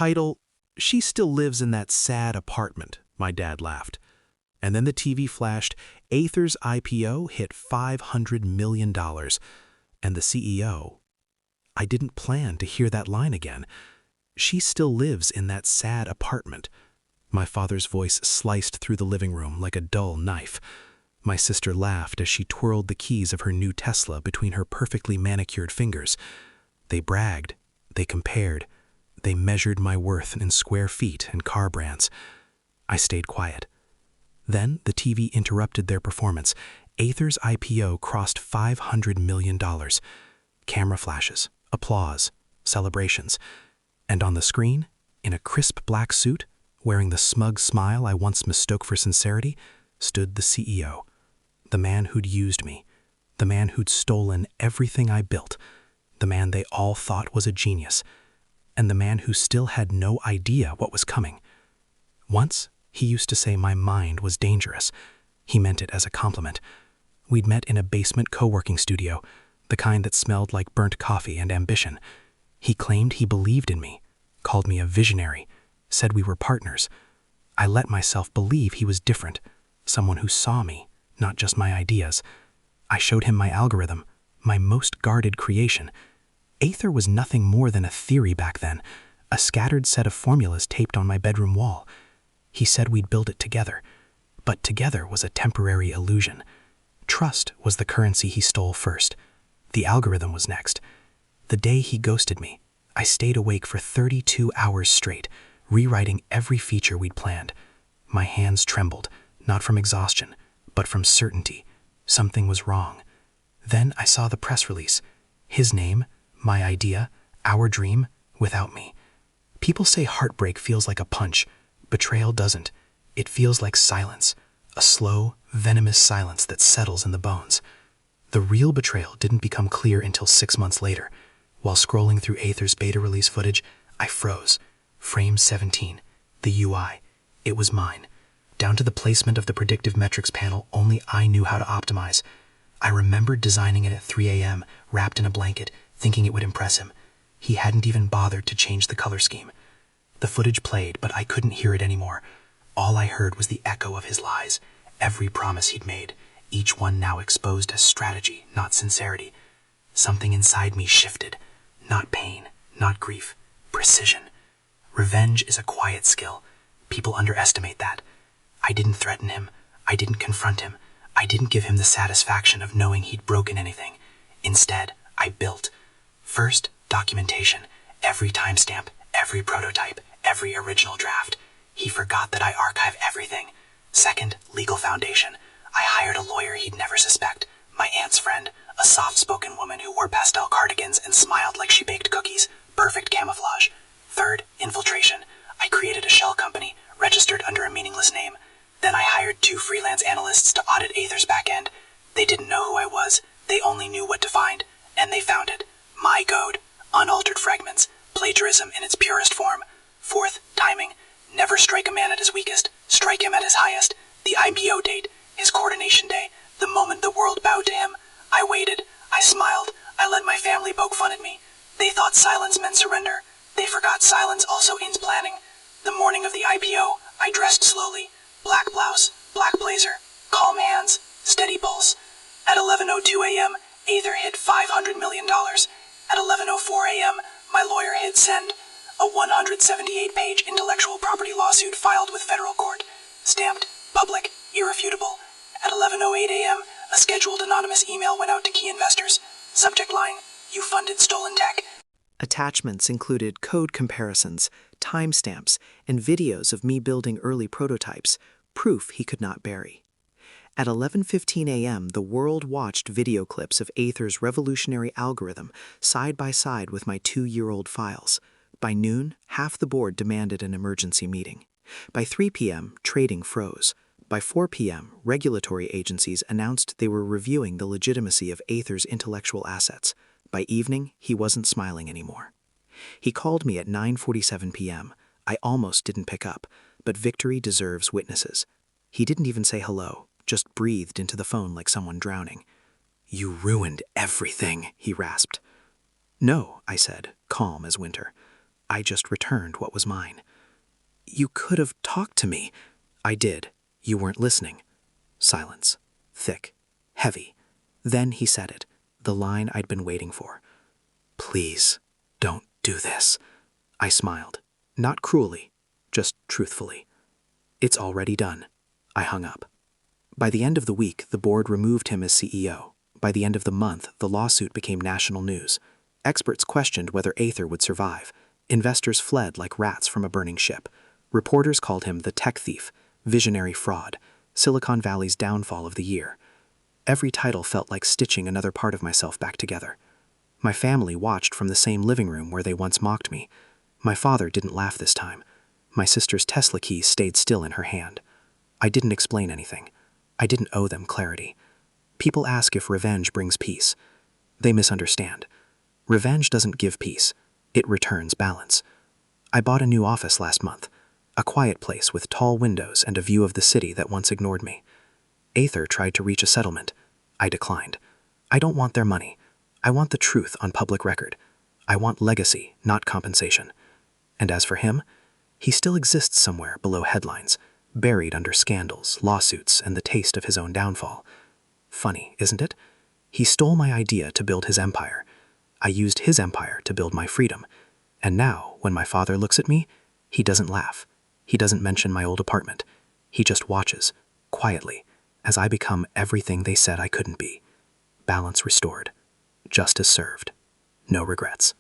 title, "She Still Lives in That Sad Apartment," my dad laughed. And then the TV flashed, Aether's IPO hit $500 million. And the CEO, I didn't plan to hear that line again. "She still lives in that sad apartment." My father's voice sliced through the living room like a dull knife. My sister laughed as she twirled the keys of her new Tesla between her perfectly manicured fingers. They bragged, they compared, they measured my worth in square feet and car brands. I stayed quiet. Then the TV interrupted their performance. Aether's IPO crossed $500 million. Camera flashes, applause, celebrations. And on the screen, in a crisp black suit, wearing the smug smile I once mistook for sincerity, stood the CEO. The man who'd used me. The man who'd stolen everything I built. The man they all thought was a genius. And the man who still had no idea what was coming. Once, he used to say my mind was dangerous. He meant it as a compliment. We'd met in a basement co-working studio, the kind that smelled like burnt coffee and ambition. He claimed he believed in me, called me a visionary, said we were partners. I let myself believe he was different, someone who saw me, not just my ideas. I showed him my algorithm, my most guarded creation. Aether was nothing more than a theory back then, a scattered set of formulas taped on my bedroom wall. He said we'd build it together, but together was a temporary illusion. Trust was the currency he stole first. The algorithm was next. The day he ghosted me, I stayed awake for 32 hours straight, rewriting every feature we'd planned. My hands trembled, not from exhaustion, but from certainty. Something was wrong. Then I saw the press release. His name, my idea, our dream, without me. People say heartbreak feels like a punch. Betrayal doesn't. It feels like silence, a slow, venomous silence that settles in the bones. The real betrayal didn't become clear until 6 months later. While scrolling through Aether's beta release footage, I froze. Frame 17, the UI. It was mine. Down to the placement of the predictive metrics panel, only I knew how to optimize. I remembered designing it at 3 a.m., wrapped in a blanket, thinking it would impress him. He hadn't even bothered to change the color scheme. The footage played, but I couldn't hear it anymore. All I heard was the echo of his lies, every promise he'd made, each one now exposed as strategy, not sincerity. Something inside me shifted. Not pain, not grief, precision. Revenge is a quiet skill. People underestimate that. I didn't threaten him. I didn't confront him. I didn't give him the satisfaction of knowing he'd broken anything. Instead, I built. First, documentation. Every timestamp, every prototype, every original draft. He forgot that I archive everything. Second, legal foundation. I hired a lawyer he'd never suspect. My aunt's friend, a soft-spoken woman who wore pastel cardigans and smiled like she baked cookies. Perfect camouflage. Third, infiltration. I created a shell company, registered under a meaningless name. Then I hired 2 freelance analysts to audit Aether's backend. They didn't know who I was. They only knew what to find. And they found it. My code. Unaltered fragments. Plagiarism in its purest form. Fourth, timing. Never strike a man at his weakest. Strike him at his highest. The IPO date. His coordination day. The moment the world bowed to him. I waited. I smiled. I let my family poke fun at me. They thought silence meant surrender. They forgot silence also means planning. The morning of the IPO, I dressed slowly. Black blouse, black blazer, calm hands, steady pulse. At 11:02 a.m., Aether hit $500 million. At 11:04 a.m., my lawyer hit send. A 178-page intellectual property lawsuit filed with federal court. Stamped, public, irrefutable. At 11:08 a.m., a scheduled anonymous email went out to key investors. Subject line, you funded stolen tech. Attachments included code comparisons, timestamps, and videos of me building early prototypes, proof he could not bury. At 11:15 a.m., the world watched video clips of Aether's revolutionary algorithm side by side with my 2-year-old files. By noon, half the board demanded an emergency meeting. By 3 p.m., trading froze. By 4 p.m., regulatory agencies announced they were reviewing the legitimacy of Aether's intellectual assets. By evening, he wasn't smiling anymore. He called me at 9:47 p.m. I almost didn't pick up, but victory deserves witnesses. He didn't even say hello, just breathed into the phone like someone drowning. "You ruined everything," he rasped. "No," I said, calm as winter. I just returned what was mine. You could have talked to me. I did. You weren't listening. Silence. Thick. Heavy. Then he said it, the line I'd been waiting for. Please, don't do this. I smiled. Not cruelly, just truthfully. It's already done. I hung up. By the end of the week, the board removed him as CEO. By the end of the month, the lawsuit became national news. Experts questioned whether Aether would survive. Investors fled like rats from a burning ship. Reporters called him the tech thief, visionary fraud, Silicon Valley's downfall of the year. Every title felt like stitching another part of myself back together. My family watched from the same living room where they once mocked me. My father didn't laugh this time. My sister's Tesla keys stayed still in her hand. I didn't explain anything. I didn't owe them clarity. People ask if revenge brings peace. They misunderstand. Revenge doesn't give peace. It returns balance. I bought a new office last month, a quiet place with tall windows and a view of the city that once ignored me. Aether tried to reach a settlement. I declined. I don't want their money. I want the truth on public record. I want legacy, not compensation. And as for him, he still exists somewhere below headlines, buried under scandals, lawsuits, and the taste of his own downfall. Funny, isn't it? He stole my idea to build his empire. I used his empire to build my freedom. And now, when my father looks at me, he doesn't laugh. He doesn't mention my old apartment. He just watches, quietly, as I become everything they said I couldn't be. Balance restored. Justice served. No regrets.